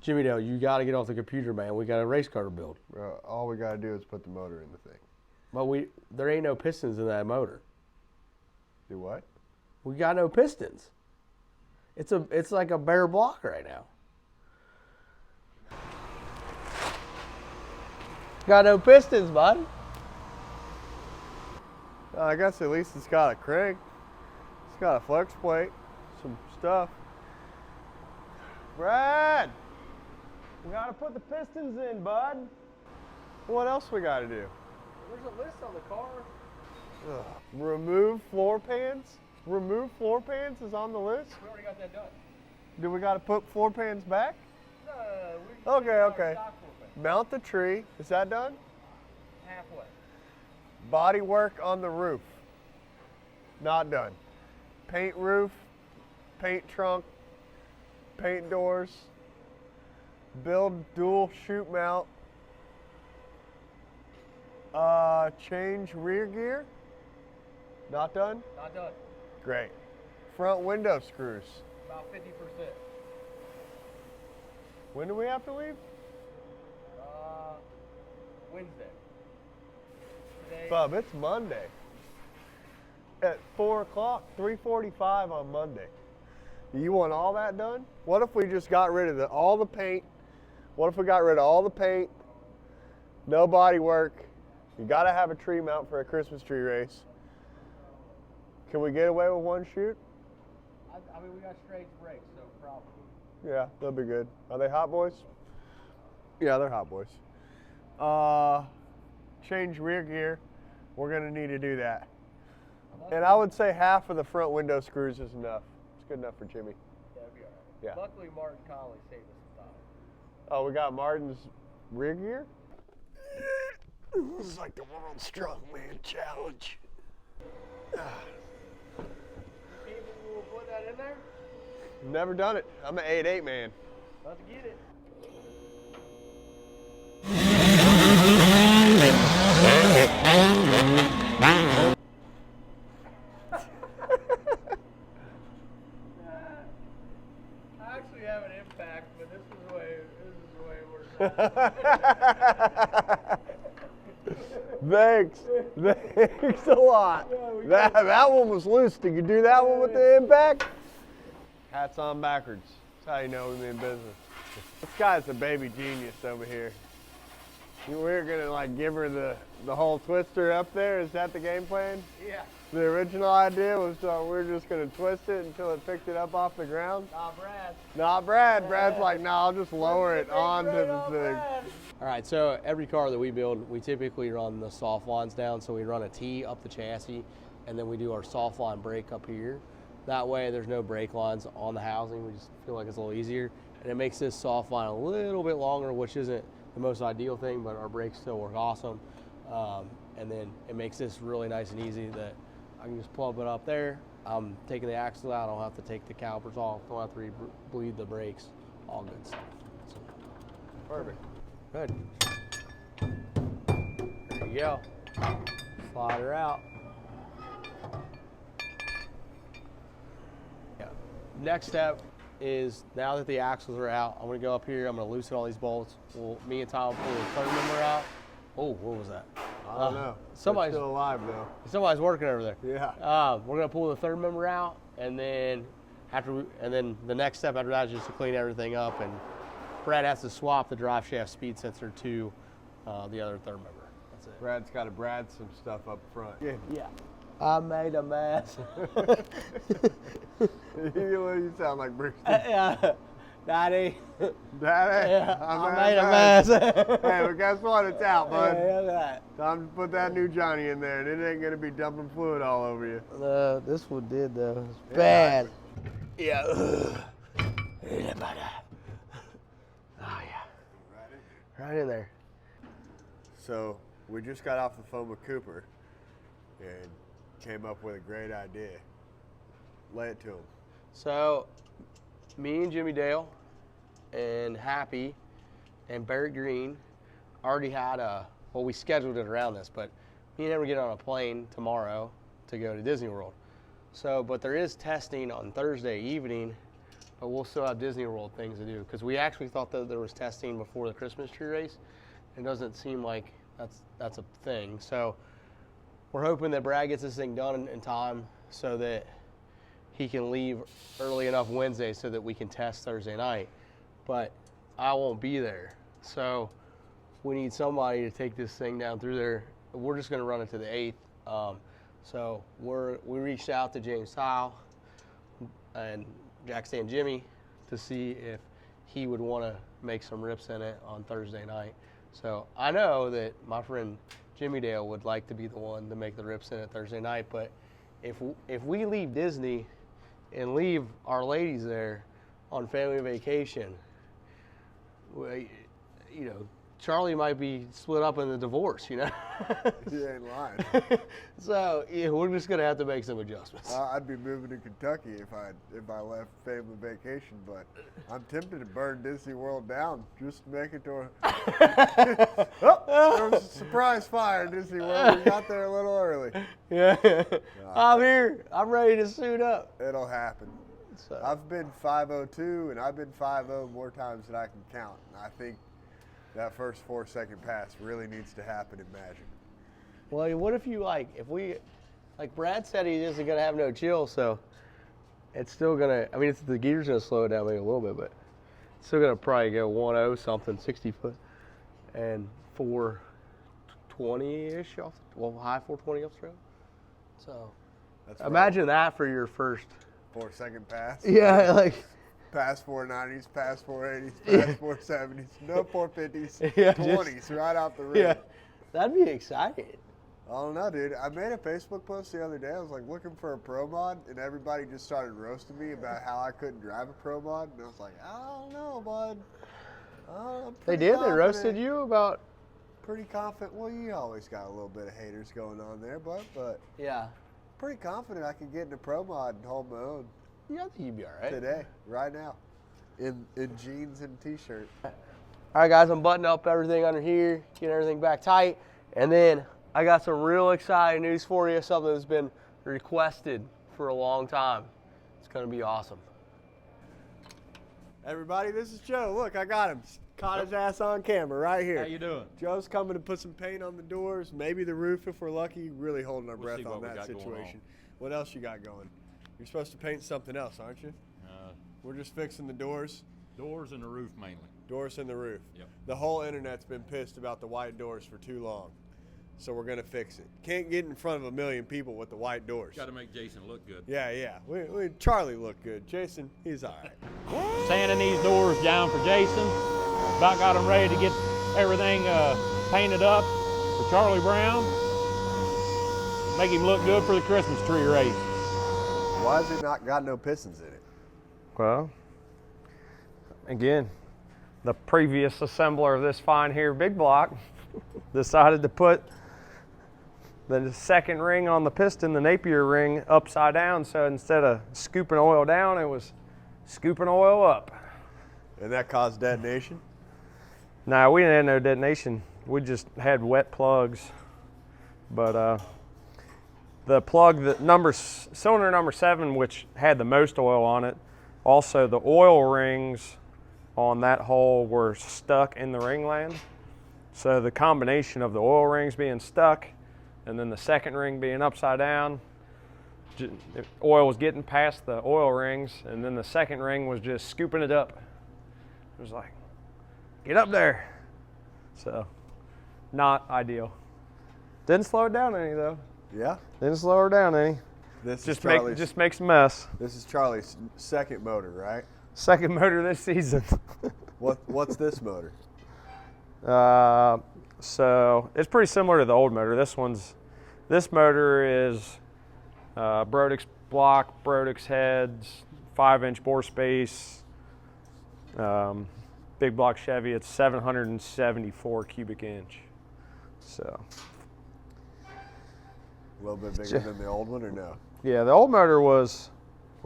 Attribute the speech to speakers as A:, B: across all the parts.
A: Jimmy Dale, you got to get off the computer, man. We got a race car to build.
B: All we got to do is put the motor in the thing.
A: But there ain't no pistons in that motor.
B: Do what?
A: We got no pistons. It's like a bare block right now. Got no pistons, bud.
B: I guess at least it's got a crank. It's got a flex plate, some stuff. Brad, we gotta put the pistons in, bud. What else we gotta do?
A: There's a list on the car.
B: Ugh. Remove floor pans? Remove floor pans is on the list?
A: We already got that done.
B: Do we gotta put floor pans back?
A: No,
B: Okay. Mount the tree. Is that done?
A: Halfway.
B: Body work on the roof. Not done. Paint roof, paint trunk, paint doors, build dual chute mount, change rear gear. Not done?
A: Not done.
B: Great. Front window screws.
A: About 50%.
B: When do we have to leave?
A: Wednesday. Today.
B: Bub, it's Monday. At 4 o'clock, 3:45 on Monday. You want all that done? What if we just got rid of all the paint? What if we got rid of all the paint? No body work. You gotta have a tree mount for a Christmas tree race. Can we get away with one chute?
A: I mean, we got straight brakes, so probably.
B: Yeah, they'll be good. Are they hot boys? Yeah, they're hot boys. Change rear gear. We're gonna need to do that. And I would say half of the front window screws is enough. It's good enough for Jimmy.
A: Yeah, it'll be all right.
B: Yeah.
A: Luckily, Martin Conley saved us some time.
B: Oh, we got Martin's rear gear? This is like the World Strongman Challenge.
A: People will put that in there?
B: Never done it. I'm an 8'8" man.
A: Let's get it. I actually have an impact, but this is way worse.
B: Thanks a lot. That one was loose. Did you do that one with the impact? Hats on backwards. That's how you know we're in business. This guy's a baby genius over here. We're gonna like give her the whole twister up there. Is that the game plan?
A: Yeah.
B: The original idea was we're just gonna twist it until it picked it up off the ground.
A: Not Brad.
B: Not Brad. Brad's like, no, I'll just lower it onto the thing.
A: All right, so every car that we build, we typically run the soft lines down. So we run a T up the chassis, and then we do our soft line brake up here. That way there's no brake lines on the housing. We just feel like it's a little easier. And it makes this soft line a little bit longer, which isn't the most ideal thing, but our brakes still work awesome. And then it makes this really nice and easy that I can just plug it up there. I'm taking the axle out. I don't have to take the calipers off. Don't have to bleed the brakes. All good stuff. So,
B: Perfect.
A: good. There you go. Slide her out. Yeah. Next step is now that the axles are out, I'm going to go up here. I'm going to loosen all these bolts. Me and Tom will pull the third member out. Oh, what was that?
B: I don't know.
A: Somebody's
B: still alive though.
A: Somebody's working over there.
B: Yeah.
A: We're gonna pull the third member out, and then the next step after that is just to clean everything up. And Brad has to swap the drive shaft speed sensor to the other third member. That's it.
B: Brad's got to brad some stuff up front.
A: Yeah. I made a mess.
B: You sound like Bruce.
A: Yeah. Daddy.
B: Daddy.
A: Yeah, I made a mess.
B: Hey, but guess what? It's out, bud.
A: Yeah, look at
B: Time to put that new Johnny in there, and it ain't gonna be dumping fluid all over you.
A: that. This one did though. It's bad. Yeah. Oh yeah. Right in there.
B: So we just got off the phone with Cooper, and came up with a great idea. Lay it to him.
A: So, me and Jimmy Dale and Happy and Barrett Green already had we scheduled it around this, but me and him are getting on a plane tomorrow to go to Disney World. So, but there is testing on Thursday evening but we'll still have Disney World things to do because we actually thought that there was testing before the Christmas tree race. It doesn't seem like that's a thing. So we're hoping that Brad gets this thing done in time so that he can leave early enough Wednesday so that we can test Thursday night. But I won't be there. So we need somebody to take this thing down through there. We're just going to run it to the 8th. So we reached out to James Tile and Jack Stan Jimmy to see if he would want to make some rips in it on Thursday night. So I know that my friend Jimmy Dale would like to be the one to make the rips in it Thursday night, but if we leave Disney and leave our ladies there on family vacation, Charlie might be split up in the divorce,
B: You ain't lying.
A: So we're just gonna have to make some adjustments.
B: I'd be moving to Kentucky if I left family vacation, but I'm tempted to burn Disney World down just to make it to there was a surprise fire in Disney World. We got there a little early.
A: Yeah. I'm here. I'm ready to suit up.
B: It'll happen.
A: So.
B: I've been 502 and I've been 5-0 more times than I can count. And I think that first 4-second pass really needs to happen in Magic.
A: Well, what if like Brad said, he isn't going to have no chill, so it's still going to, the gear's going to slow it down maybe a little bit, but it's still going to probably go 1.0 something, 60 foot, and 420-ish high 420 off the trail. So
B: That's
A: imagine that for your first
B: 4-second pass.
A: Yeah, like.
B: Pass 490s, pass 480s, pass 470s, no 450s,
A: Yeah,
B: 20s right off the rim.
A: Yeah, that'd be exciting.
B: I don't know, dude. I made a Facebook post the other day. I was like looking for a pro mod, and everybody just started roasting me about how I couldn't drive a pro mod. And I was like, I don't know, bud.
A: They did? They roasted you about?
B: Pretty confident. Well, you always got a little bit of haters going on there, bud. But
A: yeah,
B: pretty confident I could get in a pro mod and hold my own.
A: Yeah, I think you'd be all right.
B: Today, right now, in jeans and t-shirt.
A: All right, guys, I'm buttoning up everything under here, getting everything back tight, and then I got some real exciting news for you, something that's been requested for a long time. It's going to be awesome.
B: Everybody, this is Joe. Look, I got him. Caught his ass on camera right here.
C: How you doing?
B: Joe's coming to put some paint on the doors, maybe the roof if we're lucky. Really holding our breath on that situation. What else you got going? You're supposed to paint something else, aren't you? We're just fixing the doors.
C: Doors and the roof mainly.
B: Doors and the roof.
C: Yep.
B: The whole internet's been pissed about the white doors for too long. So we're going to fix it. Can't get in front of 1 million people with the white doors.
C: Got to make Jason look good.
B: Yeah. Charlie looked good. Jason, he's all right.
D: Sanding these doors down for Jason. About got them ready to get everything painted up for Charlie Brown. Make him look good for the Christmas tree race.
B: Why has it not got no pistons in it?
E: Well, again, the previous assembler of this fine here big block decided to put the second ring on the piston, the Napier ring, upside down. So instead of scooping oil down, it was scooping oil up.
B: And that caused detonation?
E: No, we didn't have no detonation. We just had wet plugs. But the plug, cylinder number 7, which had the most oil on it, also the oil rings on that hole were stuck in the ringland. So the combination of the oil rings being stuck and then the second ring being upside down, oil was getting past the oil rings, and then the second ring was just scooping it up. It was like, get up there. So, not ideal. Didn't slow it down any though.
B: Yeah?
E: Didn't slow her down any.
B: This
E: just makes a mess.
B: This is Charlie's second motor, right?
E: Second motor this season.
B: What's this motor?
E: So it's pretty similar to the old motor. This motor is Brodix block, Brodix heads, 5-inch bore space, big block Chevy. It's 774 cubic inch. So
B: a little bit bigger than the old one, or no?
E: Yeah, the old motor was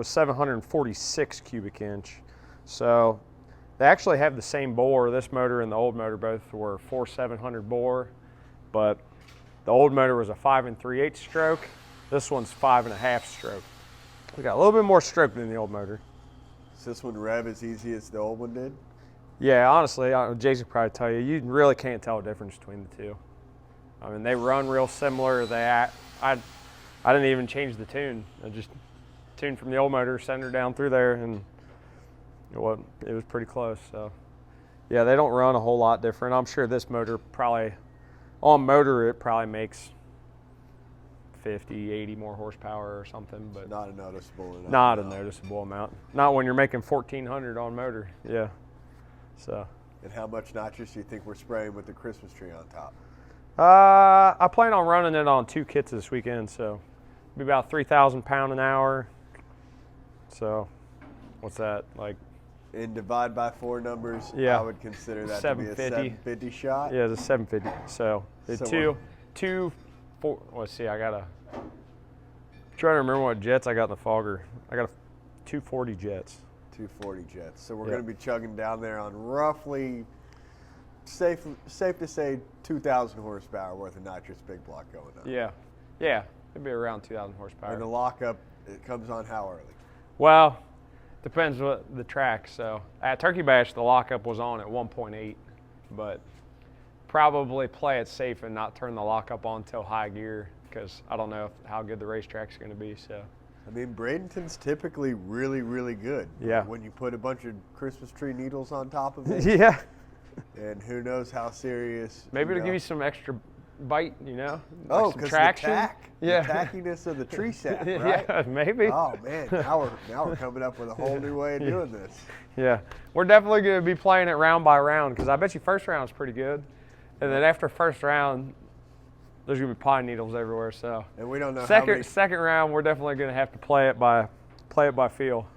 E: 746 cubic inch. So they actually have the same bore. This motor and the old motor both were 4,700 bore, but the old motor was a 5 3/8 stroke. This one's 5 1/2 stroke. We got a little bit more stroke than the old motor.
B: Does this one rev as easy as the old one did?
E: Yeah, honestly, Jason could probably tell you, you really can't tell a difference between the two. I mean, they run real similar. I didn't even change the tune. I just tuned from the old motor, sent her down through there, and it was pretty close. So, yeah, they don't run a whole lot different. I'm sure this motor probably, on motor, it probably makes 50, 80 more horsepower or something, but
B: Not a noticeable enough.
E: not a noticeable amount. Not when you're making 1,400 on motor. Yeah. So.
B: And how much nitrous do you think we're spraying with the Christmas tree on top?
E: I plan on running it on 2 kits this weekend, so it'll be about 3,000 pound an hour. So, what's that like?
B: And divide by 4 numbers,
E: Yeah.
B: I would consider that to be a 750 shot.
E: Yeah, it's a 750. So, the
B: So
E: two, 4. Let's see. I'm trying to remember what jets I got in the fogger. I got 240 jets.
B: 240 jets. So we're
E: Yeah.
B: going to be chugging down there on roughly, safe to say, 2,000 horsepower worth of nitrous big block going on.
E: Yeah, it'd be around 2,000 horsepower.
B: And the lockup, it comes on how early?
E: Well, depends what the track. So at Turkey Bash, the lockup was on at 1.8, but probably play it safe and not turn the lockup on until high gear because I don't know how good the racetrack's going to be. So.
B: I mean, Bradenton's typically really, really good.
E: Yeah.
B: When you put a bunch of Christmas tree needles on top of it.
E: Yeah.
B: And who knows how serious.
E: Maybe to give you some extra bite, you know?
B: Oh,
E: like some
B: because
E: traction.
B: the tack,
E: Yeah.
B: the tackiness of the tree sap, right?
E: Yeah, maybe.
B: Oh man, now we're coming up with a whole new way of doing this.
E: Yeah, we're definitely going to be playing it round by round because I bet you first round's pretty good, and then after first round, there's going to be pine needles everywhere. So.
B: And we don't know
E: Second round, we're definitely going to have to play it by feel.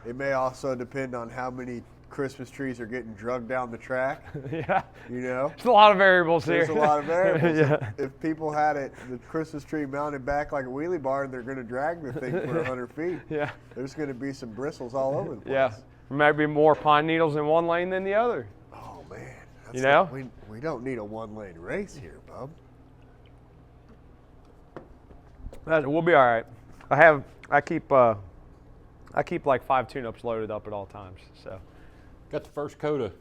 B: It may also depend on how many Christmas trees are getting drugged down the track.
E: Yeah.
B: You know?
E: There's a lot of variables here.
B: There's a lot of variables.
E: Yeah.
B: If people had the Christmas tree mounted back like a wheelie bar, they're going to drag the thing for 100 feet.
E: Yeah.
B: There's going to be some bristles all over the place.
E: Yeah. Maybe more pine needles in one lane than the other.
B: Oh man.
E: You know?
B: We don't need a 1-lane race here, bub.
E: We'll be all right. I keep like 5 tune-ups loaded up at all times. So.
C: Got the first coat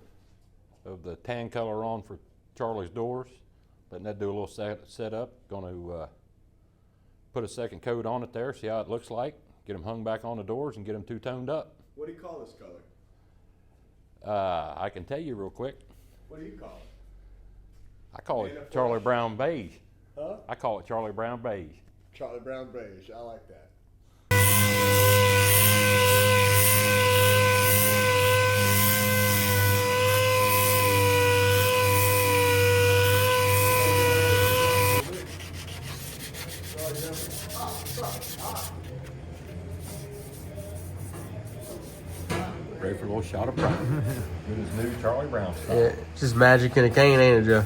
C: of the tan color on for Charlie's doors. Letting that do a little setup. Going to put a second coat on it there, see how it looks like. Get them hung back on the doors and get them two-toned up.
B: What do you call this color?
C: I can tell you real quick.
B: What do you call it?
C: I call it Charlie Brown beige.
B: Huh?
C: I call it Charlie Brown beige.
B: Charlie Brown beige. I like that.
C: Ready for a little shot of pride. With his new Charlie Brown stuff.
A: Yeah, just magic in a can, ain't it, Joe?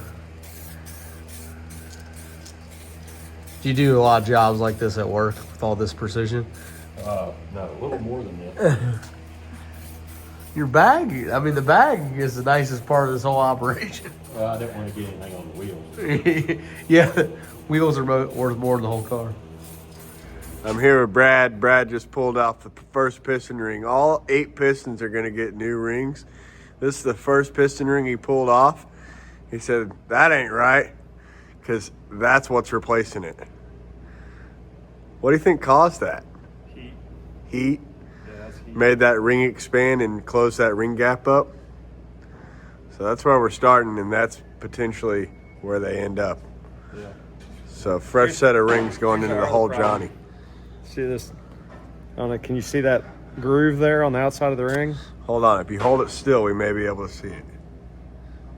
A: Do you do a lot of jobs like this at work with all this precision?
C: No, a little more than this.
A: Your bag, I mean, the bag is the nicest part of this whole operation.
C: Well, I didn't want to get anything on the wheels.
A: Yeah, wheels are worth more than the whole car.
B: I'm here with Brad. Brad just pulled off the first piston ring. All 8 pistons are going to get new rings. This is the first piston ring he pulled off. He said, that ain't right, because that's what's replacing it. What do you think caused that? Heat?
E: Yeah, that's heat.
B: Made that ring expand and close that ring gap up. So that's where we're starting, and that's potentially where they end up.
E: Yeah.
B: So fresh set of rings going into the whole Johnny.
E: See this? I don't know. Can you see that groove there on the outside of the ring?
B: Hold on, if you hold it still, we may be able to see it.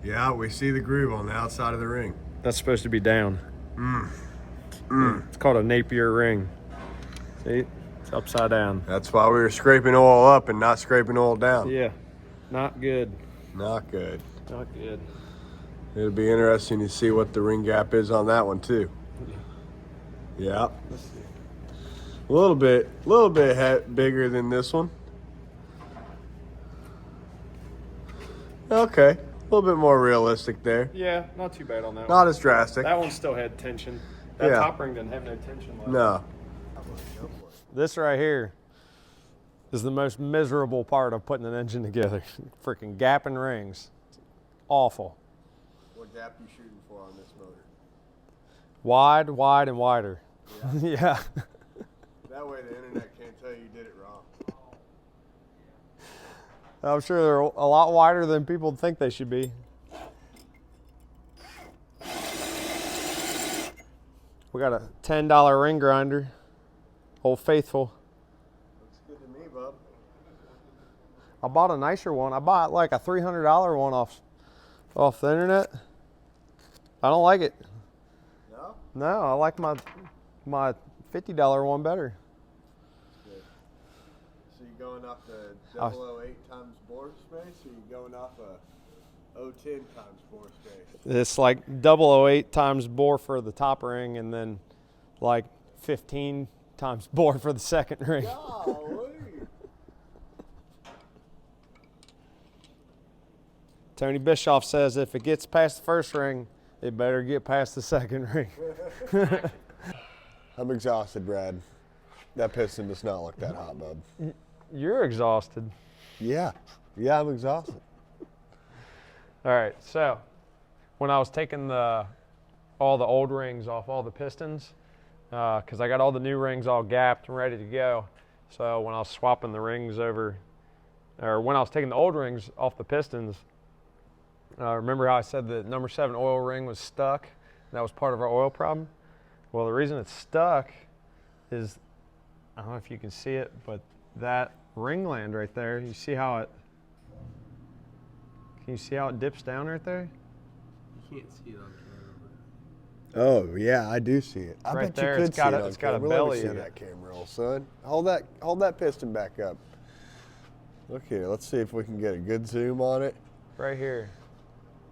B: Yeah, we see the groove on the outside of the ring.
E: That's supposed to be down. It's called a Napier ring. See? It's upside down.
B: That's why we were scraping oil up and not scraping oil down.
E: Yeah. Not good.
B: Not good.
E: Not good.
B: It'll be interesting to see what the ring gap is on that one too. Yeah. A little bit bigger than this one. Okay, a little bit more realistic there.
E: Yeah, not too bad on that
B: Not as drastic.
E: That one still had tension. That
B: Yeah.
E: top ring didn't have no tension left.
B: No.
E: This right here is the most miserable part of putting an engine together. Freaking gapping rings. It's awful.
B: What gap you shooting for on this motor?
E: Wide, wide, and wider.
B: Yeah.
E: Yeah.
B: That way the internet can't tell you did it wrong.
E: I'm sure they're a lot wider than people think they should be. We got a $10 ring grinder. Old Faithful.
B: Looks good to me, bub.
E: I bought a nicer one. I bought like a $300 one off the internet. I don't like it.
B: No?
E: No, I like my $50 one better.
B: Good. So you going off the 008 times bore space, or you going off a 010 times bore space?
E: It's like 008 times bore for the top ring, and then like 15 times bore for the second ring.
B: Golly.
E: Tony Bischoff says if it gets past the first ring, it better get past the second ring.
B: I'm exhausted, Brad. That piston does not look that hot, bub.
E: You're exhausted.
B: Yeah. Yeah, I'm exhausted.
E: All right, so when I was taking all the old rings off all the pistons, because I got all the new rings all gapped and ready to go, so when I was swapping the rings over, or when I was taking the old rings off the pistons, remember how I said the number 7 oil ring was stuck? That was part of our oil problem? Well, the reason it's stuck is, I don't know if you can see it, but that ringland right there, you see how it, can you see how it dips down right there?
A: You can't see it on camera.
B: Oh yeah, I do see it. I
E: Right
B: bet
E: there,
B: you could
E: it's got
B: see
E: a-
B: it on
E: it's got a
B: camera.
E: belly
B: Let me see
E: in
B: that camera roll, son. Hold that piston back up. Look here. Let's see if we can get a good zoom on it.
E: Right here.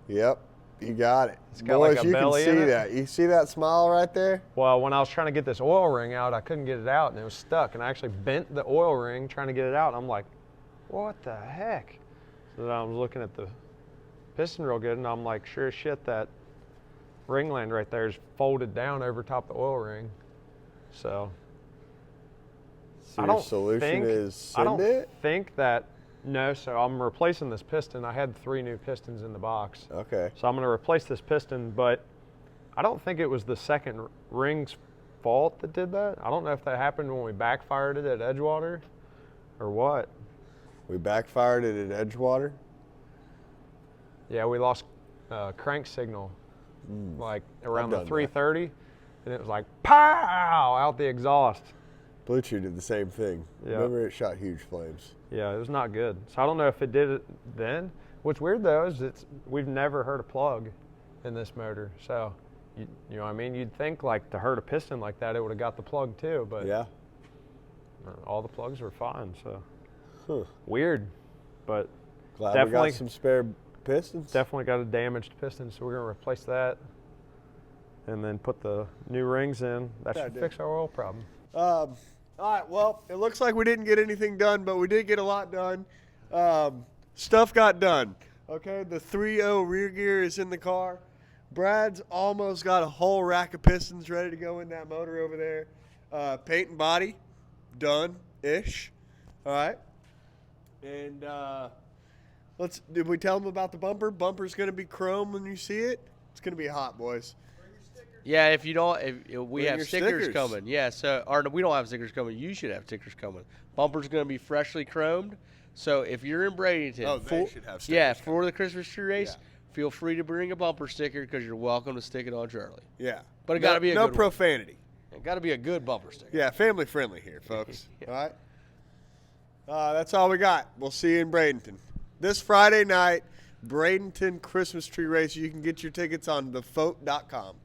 B: Yep, you got it.
E: It's got
B: Boys,
E: like a
B: you can
E: belly
B: see
E: in it.
B: that. You see that smile right there?
E: Well, when I was trying to get this oil ring out, I couldn't get it out, and it was stuck. And I actually bent the oil ring trying to get it out. And I'm like, what the heck? So then I was looking at the piston real good, and I'm like, sure as shit, that ringland right there is folded down over top the oil ring. So
B: So
E: I
B: your
E: don't
B: solution
E: think,
B: is
E: I
B: send
E: don't
B: it?
E: think that, no, so I'm replacing this piston. I had 3 new pistons in the box.
B: Okay.
E: So I'm going to replace this piston, but I don't think it was the second ring's fault that did that. I don't know if that happened when we backfired it at Edgewater or what.
B: We backfired it at Edgewater.
E: Yeah, we lost crank signal like around the
B: done that.
E: 330, and it was like pow out the exhaust.
B: Blue Chew did the same thing.
E: Yeah.
B: Remember, it shot huge flames.
E: Yeah, it was not good. So I don't know if it did it then. What's weird though is we've never heard a plug in this motor. So you know what I mean? You'd think like to hurt a piston like that, it would have got the plug too, but
B: Yeah.
E: all the plugs were fine. So
B: Huh.
E: weird, but
B: Glad
E: Definitely-
B: we got some spare pistons.
E: definitely got a damaged piston. So we're gonna replace that and then put the new rings in. That
B: Yeah,
E: should
B: dude.
E: fix our oil problem.
B: All right, well, it looks like we didn't get anything done, but we did get a lot done. Stuff got done. Okay, the 3.0 rear gear is in the car. Brad's almost got a whole rack of pistons ready to go in that motor over there. Paint and body, done-ish. All right. And did we tell them about the bumper? Bumper's going to be chrome when you see it. It's going to be hot, boys.
A: Yeah, if you don't, if we
B: Bring
A: have
B: your
A: stickers
B: stickers.
A: coming. Yeah, so or we don't have stickers coming. You should have stickers coming. Bumper's going to be freshly chromed. So if you're in Bradenton,
B: Oh, they should have stickers
A: yeah,
B: coming.
A: for the Christmas tree race,
B: Yeah.
A: feel free to bring a bumper sticker because you're welcome to stick it on Charlie.
B: Yeah.
A: But it gotta be a
B: no
A: good one.
B: profanity.
A: It got to be a good bumper sticker.
B: Yeah, family friendly here, folks. All right. That's all we got. We'll see you in Bradenton this Friday night. Bradenton Christmas tree race. You can get your tickets on thefote.com.